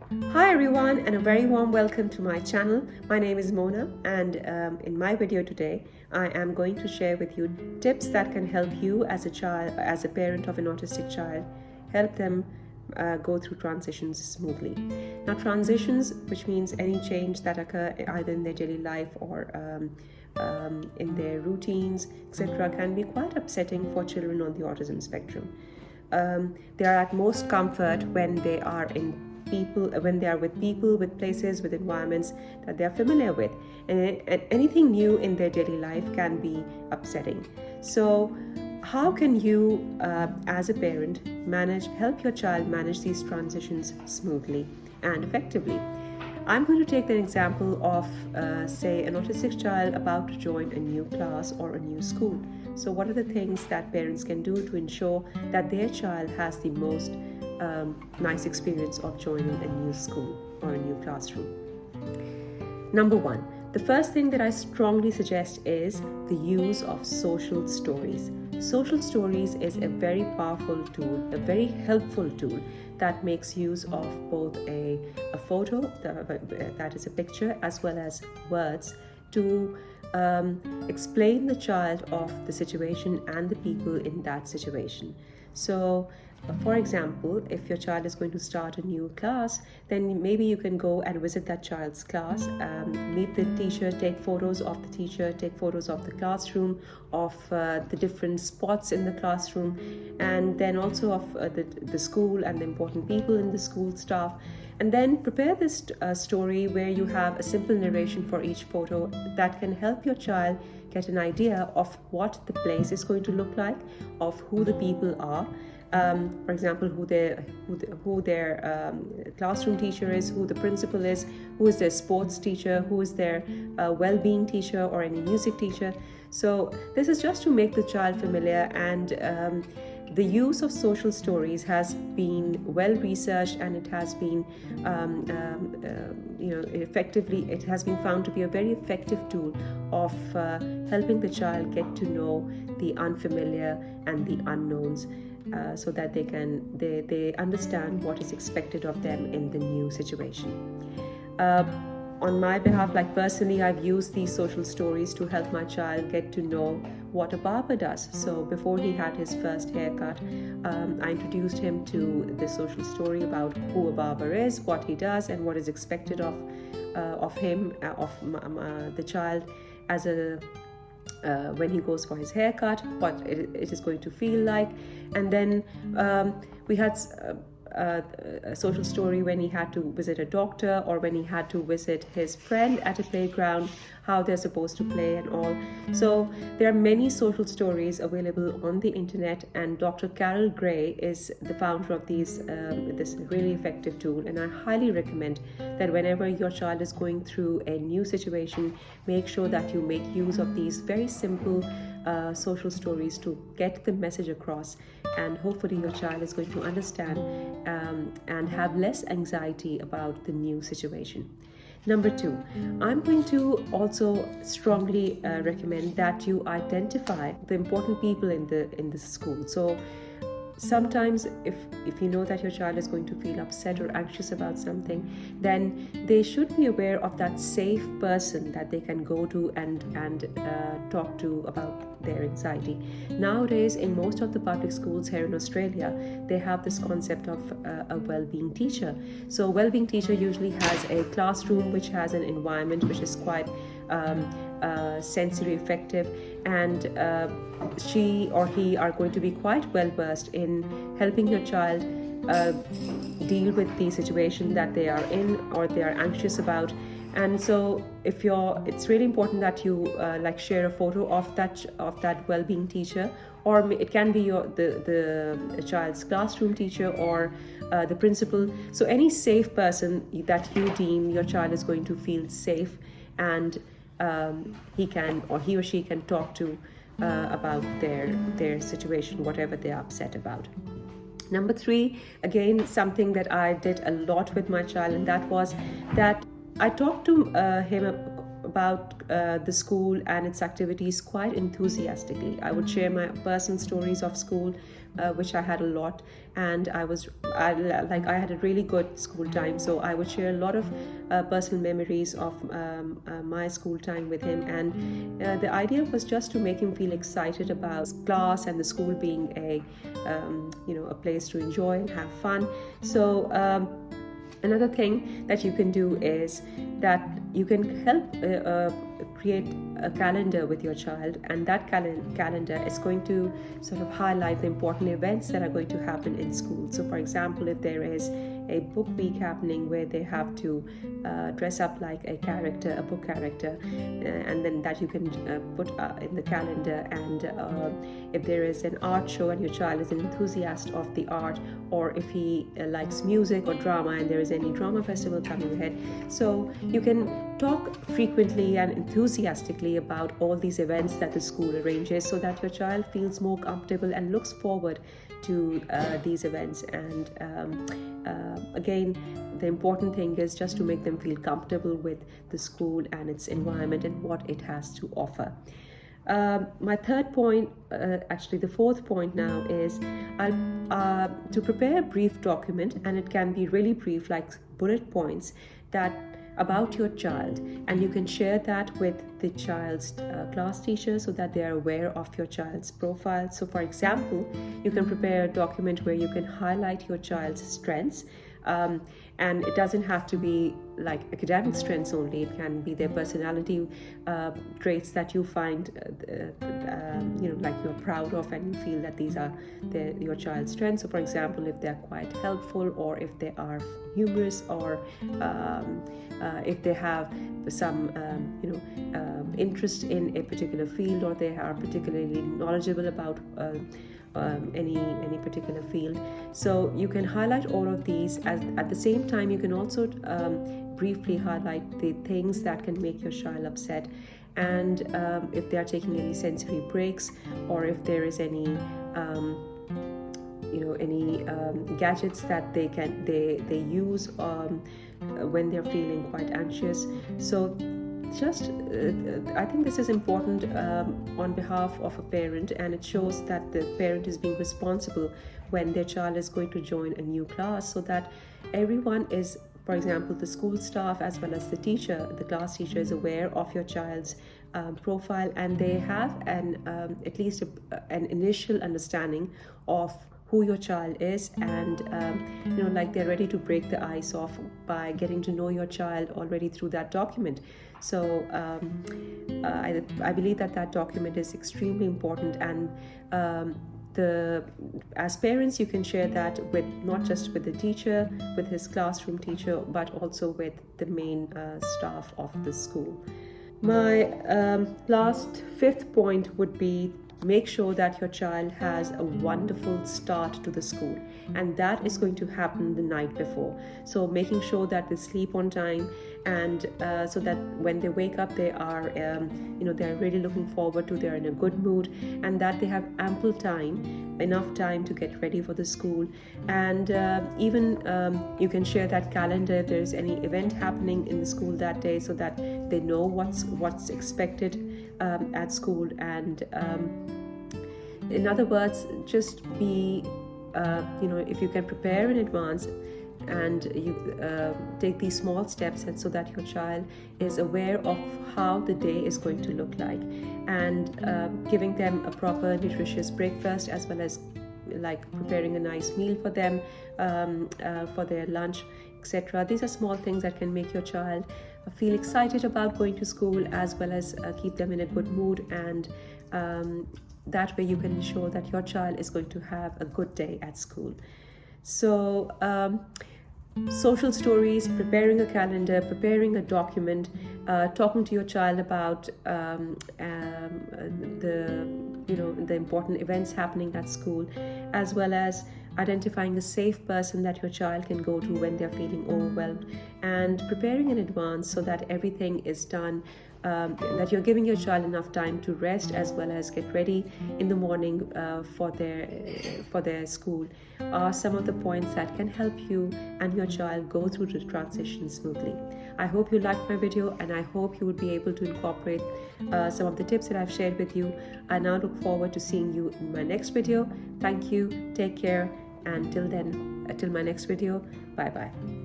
Hi everyone, and a very warm welcome to my channel. My name is Mona, and in my video today I am going to share with you tips that can help you as a parent of an autistic child, help them go through transitions smoothly. Now, transitions, which means any change that occur either in their daily life or in their routines, etc., can be quite upsetting for children on the autism spectrum. They are at most comfort when they are with people, with places, with environments that they are familiar with, and anything new in their daily life can be upsetting. So how can you as a parent help your child manage these transitions smoothly and effectively? I'm going to take the example of, say, an autistic child about to join a new class or a new school. So what are the things that parents can do to ensure that their child has the most nice experience of joining a new school or a new classroom? Number one, the first thing that I strongly suggest is the use of social stories. Social stories is a very powerful tool, a very helpful tool that makes use of both a photo, that is a picture, as well as words to explain the child of the situation and the people in that situation. So, for example, if your child is going to start a new class, then maybe you can go and visit that child's class, meet the teacher, take photos of the teacher, take photos of the classroom, of the different spots in the classroom, and then also of the school and the important people in the school staff. And then prepare this story where you have a simple narration for each photo that can help your child get an idea of what the place is going to look like, of who the people are. For example, who their classroom teacher is, who the principal is, who is their sports teacher, who is their well-being teacher or any music teacher. So this is just to make the child familiar, and the use of social stories has been well researched, and it has been it has been found to be a very effective tool of helping the child get to know the unfamiliar and the unknowns. So that they understand what is expected of them in the new situation. On my behalf, like personally, I've used these social stories to help my child get to know what a barber does. So before he had his first haircut, I introduced him to the social story about who a barber is, what he does, and what is expected of him, the child, as when he goes for his haircut, what it is going to feel like. And then we had a social story when he had to visit a doctor, or when he had to visit his friend at a playground, how they're supposed to play and all. So there are many social stories available on the internet, and Dr. Carol Gray is the founder of this really effective tool, and I highly recommend that whenever your child is going through a new situation, make sure that you make use of these very simple social stories to get the message across, and hopefully your child is going to understand and have less anxiety about the new situation. Number two, I'm going to also strongly recommend that you identify the important people in the school. So sometimes if you know that your child is going to feel upset or anxious about something, then they should be aware of that safe person that they can go to and talk to about their anxiety. Nowadays, in most of the public schools here in Australia, they have this concept of a well-being teacher. So a well-being teacher usually has a classroom which has an environment which is quite sensory effective, and she or he are going to be quite well versed in helping your child deal with the situation that they are in or they are anxious about. And so it's really important that you share a photo of that well-being teacher, or it can be the child's classroom teacher or the principal. So any safe person that you deem your child is going to feel safe, and he or she can talk to about their situation, whatever they're upset about. Number three, again, something that I did a lot with my child, and that was that I talked to him about the school and its activities quite enthusiastically. I would share my personal stories of school which I had a lot, and I had a really good school time. So I would share a lot of personal memories of my school time with him, and the idea was just to make him feel excited about class and the school being a place to enjoy and have fun. So another thing that you can do is that you can help create a calendar with your child, and that calendar is going to sort of highlight the important events that are going to happen in school. So for example, if there is a book week happening where they have to dress up like a book character, and then that you can put in the calendar. And if there is an art show and your child is an enthusiast of the art, or if he likes music or drama and there is any drama festival coming ahead, so you can talk frequently and enthusiastically about all these events that the school arranges, so that your child feels more comfortable and looks forward to these events. And again, the important thing is just to make them feel comfortable with the school and its environment and what it has to offer. My third point, actually the fourth point now, is to prepare a brief document, and it can be really brief, like bullet points about your child, and you can share that with the child's class teacher so that they are aware of your child's profile. So for example, you can prepare a document where you can highlight your child's strengths, and it doesn't have to be like academic strengths only. It can be their personality traits that you find like you're proud of, and you feel that these are your child's strengths. So for example, if they're quite helpful, or if they are humorous, or if they have some interest in a particular field, or they are particularly knowledgeable about any particular field. So you can highlight all of these. At the same time, you can also briefly highlight the things that can make your child upset, and if they are taking any sensory breaks, or if there is any gadgets that they use when they're feeling quite anxious. So I think this is important on behalf of a parent, and it shows that the parent is being responsible when their child is going to join a new class, so that everyone is, for example, the school staff as well as the class teacher is aware of your child's profile, and they have at least an initial understanding of who your child is, and they're ready to break the ice off by getting to know your child already through that document. So I believe that document is extremely important, and as parents, you can share that with not just with the teacher, with his classroom teacher, but also with the main staff of the school. My last fifth point would be, make sure that your child has a wonderful start to the school, and that is going to happen the night before. So making sure that they sleep on time, and so that when they wake up, they are they're really looking forward to, they're in a good mood, and that they have enough time to get ready for the school. And even you can share that calendar if there's any event happening in the school that day, so that they know what's expected at school. And in other words, just be if you can prepare in advance, and you take these small steps, and so that your child is aware of how the day is going to look like, and giving them a proper nutritious breakfast, as well as like preparing a nice meal for them for their lunch, etc. These are small things that can make your child feel excited about going to school, as well as keep them in a good mood, and that way you can ensure that your child is going to have a good day at school. So social stories, preparing a calendar, preparing a document, talking to your child about the important events happening at school, as well as identifying a safe person that your child can go to when they're feeling overwhelmed, and preparing in advance so that everything is done that you're giving your child enough time to rest as well as get ready in the morning for their school, are some of the points that can help you and your child go through the transition smoothly. I hope you liked my video, and I hope you would be able to incorporate some of the tips that I've shared with you. I now look forward to seeing you in my next video. Thank you, take care, and till then, till my next video, bye bye.